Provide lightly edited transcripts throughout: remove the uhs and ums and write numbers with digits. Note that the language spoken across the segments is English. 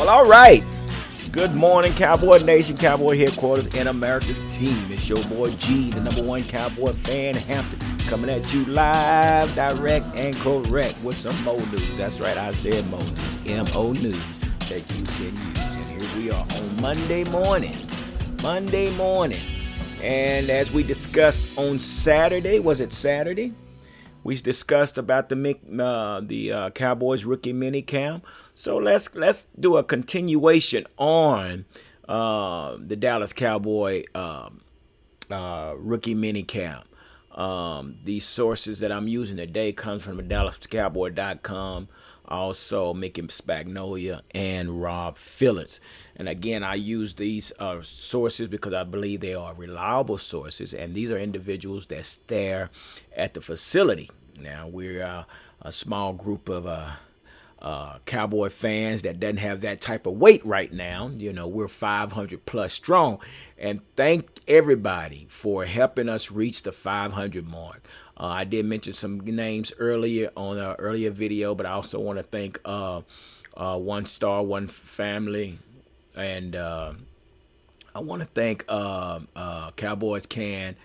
Well, all right. Good morning, Cowboy Nation, Cowboy headquarters, and America's team. It's your boy G, the #1 Cowboy fan in Hampton, coming at you live, direct, and correct with some Mo news. That's right, I said Mo news, M-O news that you can use. And here we are on Monday morning. And as we discussed on Saturday, was it Saturday? We discussed about the Cowboys rookie mini camp. So let's do a continuation on the Dallas Cowboy rookie mini camp. These sources that I'm using today come from DallasCowboy.com, also Mickey Spagnolia and Rob Phillips. And again, I use these sources because I believe they are reliable sources, and these are individuals that's there at the facility. Now, we're a small group of Cowboy fans that doesn't have that type of weight right now. You know, we're 500 plus strong, and thank everybody for helping us reach the 500 mark. I did mention some names earlier on an earlier video, but I also want to thank One Star, One Family, and I want to thank Cowboys Can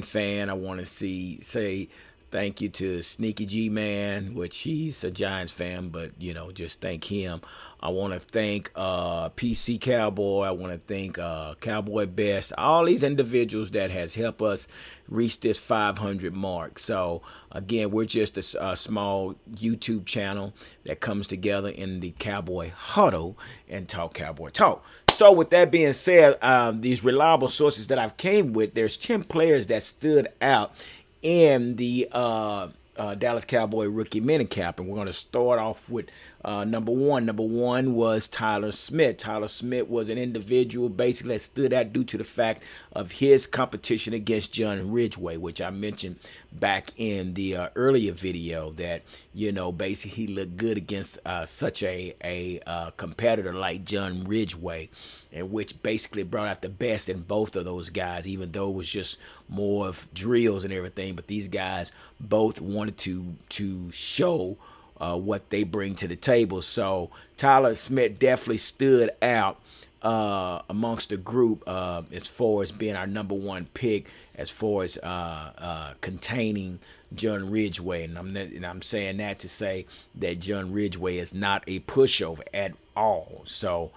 Fan. I want to say thank you to Sneaky G Man, which he's a Giants fan, but just thank him. I want to thank PC Cowboy. I want to thank Cowboy Best. All these individuals that has helped us reach this 500 mark. So again, we're just a small YouTube channel that comes together in the Cowboy Huddle and talk Cowboy talk. So with that being said, these reliable sources that I've came with, there's 10 players that stood out in the Dallas Cowboy rookie minicamp, and we're going to start off with number one. Number one was Tyler Smith. Tyler Smith was an individual basically that stood out due to the fact of his competition against John Ridgway, which I mentioned back in the earlier video that basically he looked good against such a competitor like John Ridgway, and which basically brought out the best in both of those guys, even though it was just more of drills and everything. But these guys both wanted to show what they bring to the table. So Tyler Smith definitely stood out amongst the group as far as being our number one pick, as far as containing John Ridgway. And I'm saying that to say that John Ridgway is not a pushover at all. So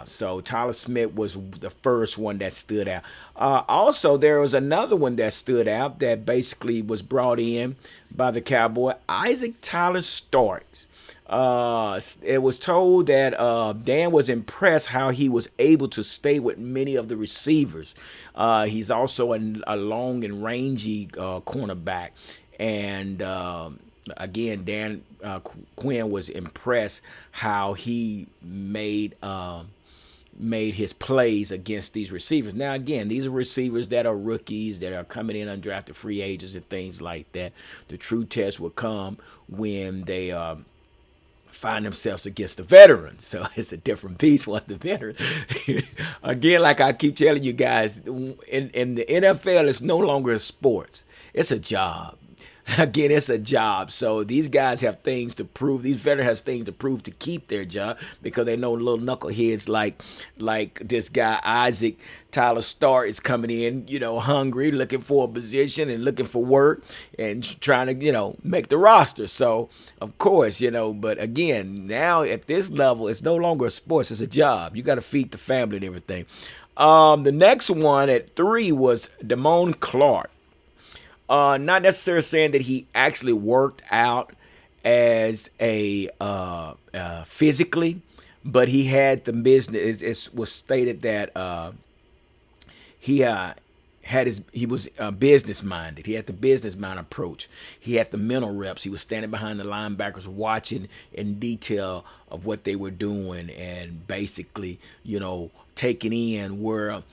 so Tyler Smith was the first one that stood out. Also, there was another one that stood out that basically was brought in by the Cowboy, Isaac Tyler-Staurt. It was told that Dan was impressed how he was able to stay with many of the receivers. He's also a long and rangy cornerback. And again, Dan Quinn was impressed how he made his plays against these receivers. Now, again, these are receivers that are rookies, that are coming in undrafted free agents and things like that. The true test will come when they find themselves against the veterans. So it's a different beast once the veteran. Again, like I keep telling you guys, in the NFL, it's no longer a sport. It's a job. Again, it's a job. So these guys have things to prove. These veterans have things to prove to keep their job, because they know little knuckleheads like this guy Isaac Tyler-Staurt is coming in, hungry, looking for a position and looking for work and trying to, make the roster. So, of course, but again, now at this level, it's no longer a sport. It's a job. You got to feed the family and everything. The next one at 3 was Damien Clark. Not necessarily saying that he actually worked out as a physically, but he had the business. It was stated that he was business minded. He had the business mind approach. He had the mental reps. He was standing behind the linebackers, watching in detail of what they were doing, and basically, taking in where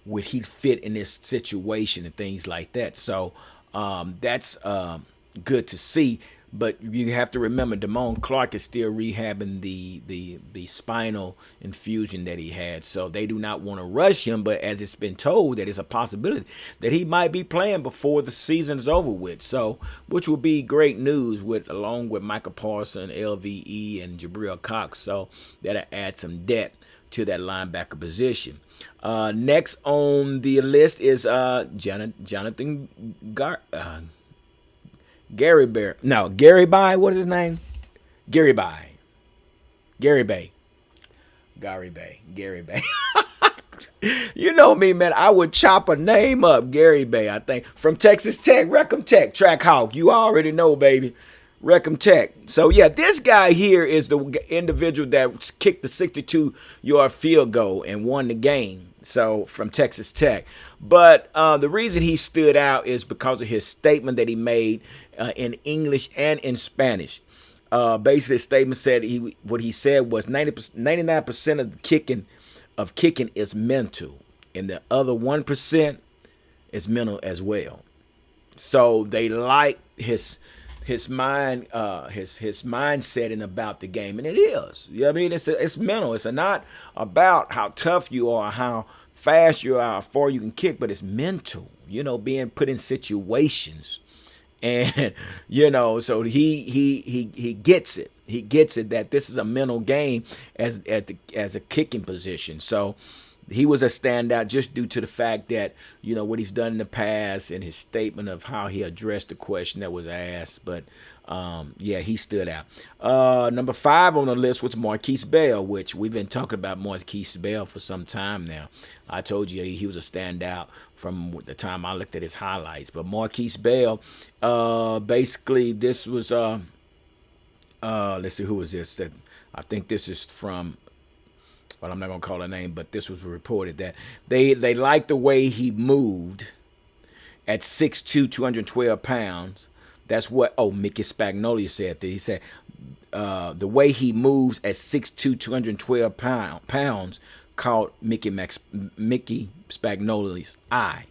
would he fit in this situation and things like that. So that's good to see. But you have to remember, Damien Clark is still rehabbing the spinal infusion that he had. So they do not want to rush him. But as it's been told, that it's a possibility that he might be playing before the season's over with. So, which will be great news with along with Michael Parsons, LVE, and Jabril Cox. So that'll add some depth to that linebacker position. Next on the list is Jonathan Gary Bear. No, Gary Bay. What is his name? Gary Bay. Gary Bay. Gary Bay. Gary Bay. You know me, man. I would chop a name up. Gary Bay, I think. From Texas Tech, Reckham Tech, Track Hawk. You already know, baby. Reckham Tech. So, yeah, this guy here is the individual that kicked the 62-yard field goal and won the game. So, from Texas Tech. But the reason he stood out is because of his statement that he made in English and in Spanish. Basically, his statement said what he said was 99% of kicking is mental, and the other 1% is mental as well. So they like his mindset and about the game, and it is. You know what I mean? It's mental. It's not about how tough you are, how fast you are, how far you can kick, but it's mental. You know, being put in situations, and you know, so he gets it. He gets it that this is a mental game as a kicking position. So he was a standout just due to the fact that, you know, what he's done in the past and his statement of how he addressed the question that was asked. But, yeah, he stood out. Number 5 on the list was Marquis Bell, which we've been talking about Marquis Bell for some time now. I told you he was a standout from the time I looked at his highlights. But Marquis Bell, basically this was, let's see, who was this? I think this is from, well, I'm not going to call her name, but this was reported that they liked the way he moved at 6'2", 212 pounds. That's what, Mickey Spagnolia said that. He said the way he moves at 6'2", 212 pounds caught Mickey Spagnolia's eye.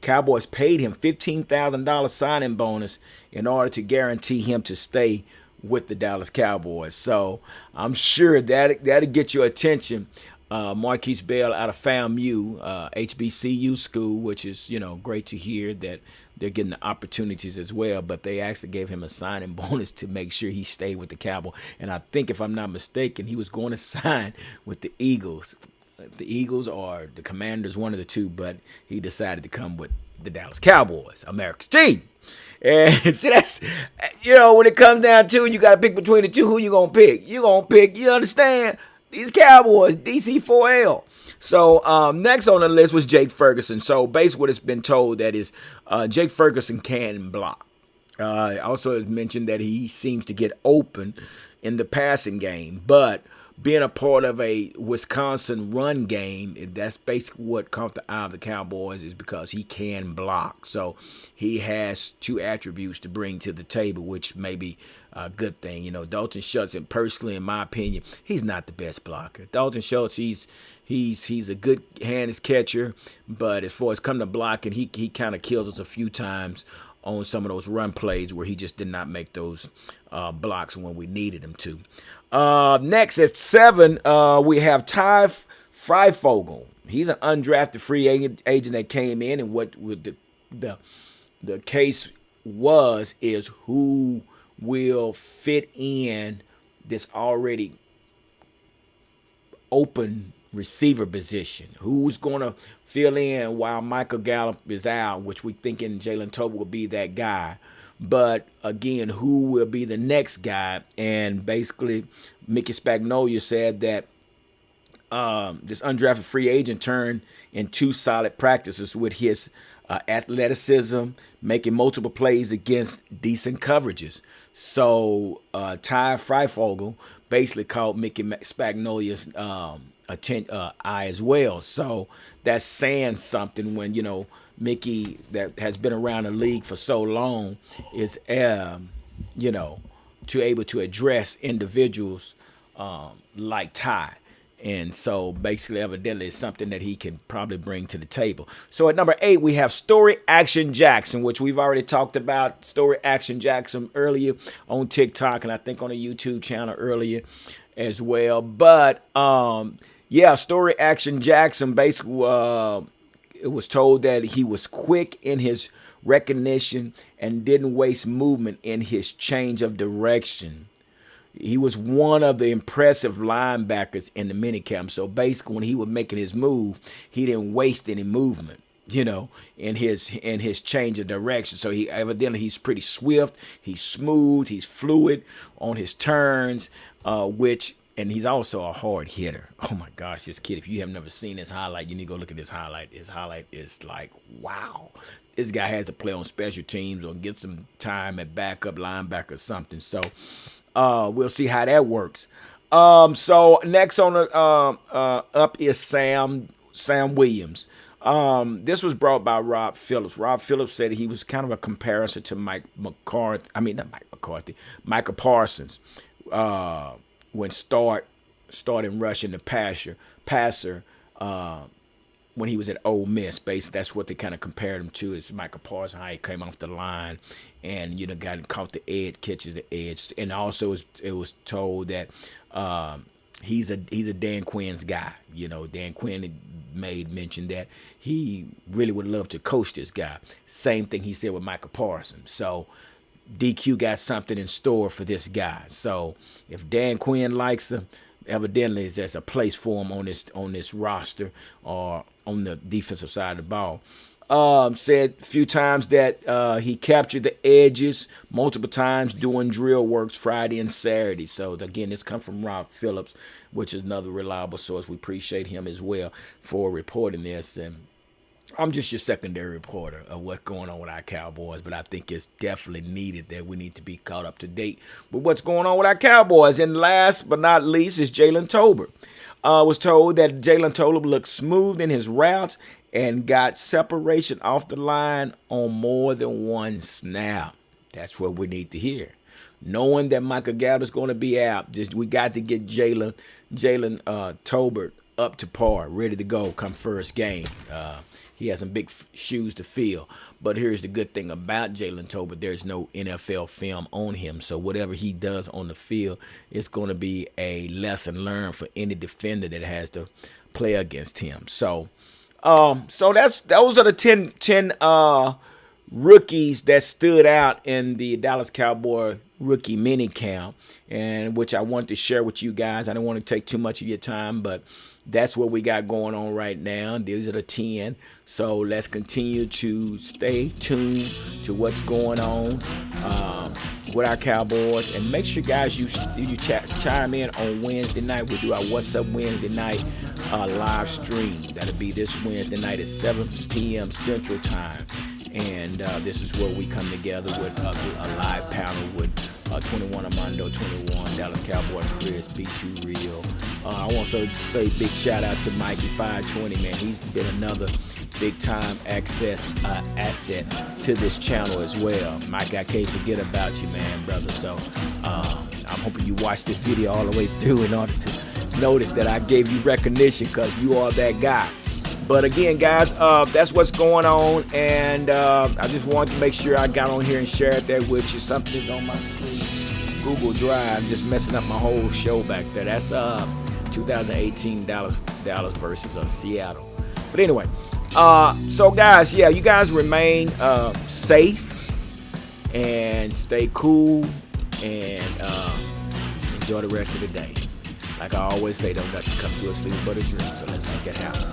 Cowboys paid him $15,000 signing bonus in order to guarantee him to stay with the Dallas Cowboys. So I'm sure that'll get your attention. Marquis Bell out of FAMU, HBCU school, which is, you know, great to hear that they're getting the opportunities as well. But they actually gave him a signing bonus to make sure he stayed with the Cowboys. And I think, if I'm not mistaken, he was going to sign with the Eagles. The Eagles or the Commanders, one of the two, but he decided to come with the Dallas Cowboys, America's team. And see, that's, you know, when it comes down to it, you got to pick between the two. Who you going to pick? You going to pick, you understand, these Cowboys, DC4L. So next on the list was Jake Ferguson. So basically what it's been told that is Jake Ferguson can block. Also has mentioned that he seems to get open in the passing game, but being a part of a Wisconsin run game, that's basically what caught the eye of the Cowboys, is because he can block. So he has two attributes to bring to the table, which may be a good thing. You know, Dalton Schultz, and personally, in my opinion, he's not the best blocker. Dalton Schultz, he's a good hands catcher, but as far as coming to blocking, he kind of killed us a few times on some of those run plays where he just did not make those blocks when we needed him to. Next at 7, we have Fryfogle. He's an undrafted free agent that came in, and what the case is who will fit in this already open receiver position. Who's going to fill in while Michael Gallup is out, which we thinking Jalen Tolbert will be that guy. But again, who will be the next guy? And basically, Mickey Spagnolia said that this undrafted free agent turned in 2 solid practices with his athleticism, making multiple plays against decent coverages. So Tyfrey Fogel basically caught Mickey Spagnolia's eye as well. So that's saying something when, you know, Mickey, that has been around the league for so long, is you know, to able to address individuals like Ty. And so basically, evidently, it's something that he can probably bring to the table. So at number 8, we have Story Action Jackson, which we've already talked about. Story Action Jackson earlier on TikTok, and I think on a YouTube channel earlier as well. But yeah, Story Action Jackson basically, it was told that he was quick in his recognition and didn't waste movement in his change of direction. He was one of the impressive linebackers in the minicamp. So basically, when he was making his move, he didn't waste any movement, in his change of direction. So he's pretty swift, he's smooth, he's fluid on his turns, and he's also a hard hitter. Oh my gosh, this kid! If you have never seen his highlight, you need to go look at his highlight. His highlight is like, wow. This guy has to play on special teams or get some time at backup linebacker or something. So we'll see how that works. So next on the up is Sam Williams. This was brought by Rob Phillips. Rob Phillips said he was kind of a comparison to Micah Parsons. When starting rushing the passer. When he was at Ole Miss, basically that's what they kind of compared him to, is Micah Parsons, how he came off the line and got caught the edge, catches the edge, and also it was told that he's a Dan Quinn's guy. Dan Quinn made mention that he really would love to coach this guy. Same thing he said with Micah Parsons. So DQ got something in store for this guy. So if Dan Quinn likes him, evidently there's a place for him on this roster or on the defensive side of the ball. Said a few times that he captured the edges multiple times doing drill works Friday and Saturday. So again, this comes from Rob Phillips, which is another reliable source. We appreciate him as well for reporting this. And I'm just your secondary reporter of what's going on with our Cowboys, but I think it's definitely needed that we need to be caught up to date with what's going on with our Cowboys. And last but not least is Jalen Tolbert. Was told that Jalen Tolbert looked smooth in his routes and got separation off the line on more than one snap. That's what we need to hear. Knowing that Michael Gallup is going to be out, we got to get Jalen Tolbert up to par, ready to go come first game. He has some big shoes to fill. But here's the good thing about Jalen Tolbert. There's no NFL film on him. So whatever he does on the field is going to be a lesson learned for any defender that has to play against him. So those are the 10 rookies that stood out in the Dallas Cowboy rookie mini camp, and which I wanted to share with you guys. I don't want to take too much of your time, but that's what we got going on right now. These are the 10. So let's continue to stay tuned to what's going on with our Cowboys. And make sure, guys, you chime in on Wednesday night. We'll do our What's Up Wednesday night live stream. That'll be this Wednesday night at 7 p.m. Central Time. And this is where we come together with a live panel with 21 Armando, 21, Dallas Cowboy, Chris, B2 Real. I want to say big shout out to Mikey 520, man. He's been another big time asset to this channel as well. Mike, I can't forget about you, man, brother. So I'm hoping you watch this video all the way through in order to notice that I gave you recognition, because you are that guy. But again, guys, that's what's going on, and I just wanted to make sure I got on here and shared that with you. Something's on my screen, Google Drive, just messing up my whole show back there. That's 2018 Dallas versus Seattle. But anyway, so guys, yeah, you guys remain safe and stay cool and enjoy the rest of the day. Like I always say, don't let it come to a sleep but a dream. So let's make it happen.